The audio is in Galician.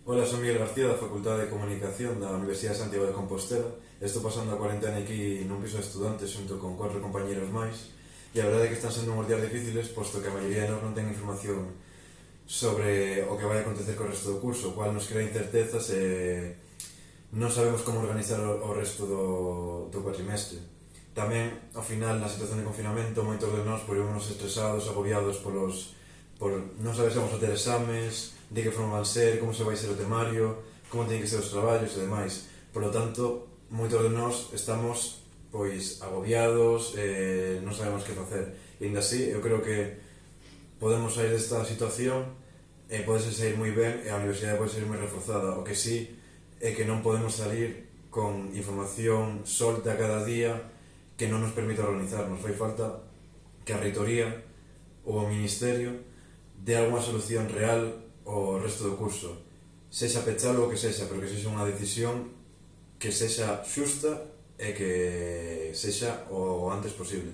Ola, son Miguel García da Facultade de Comunicación da Universidade de Santiago de Compostela. Estou pasando a cuarentena aquí nun piso de estudantes xunto con 4 compañeros máis, e a verdade é que están sendo unhos días difíciles, posto que a maioría de nós non ten información sobre o que vai acontecer co resto do curso, o cual nos crea incertezas e non sabemos como organizar o resto do cuatrimestre. Tamén, ao final, na situación de confinamento, moitos de nós volvemos estresados, agobiados por non saber se vamos a ter exames, de que forma van ser, como se vai ser o temario, como teñen que ser os traballos e demais. Por lo tanto, moitos de nós estamos agobiados, non sabemos que facer. E ainda así, eu creo que podemos sair desta situación e podese sair moi ben e a universidade pode ser moi reforzada. O que sí é que non podemos salir con información solta cada día que non nos permita organizarnos. Fai falta que a reitoría ou o ministerio de alguna solución real ao resto do curso, sexa pechalo o que sexa, pero que sexa unha decisión que sexa xusta e que sexa o antes posible.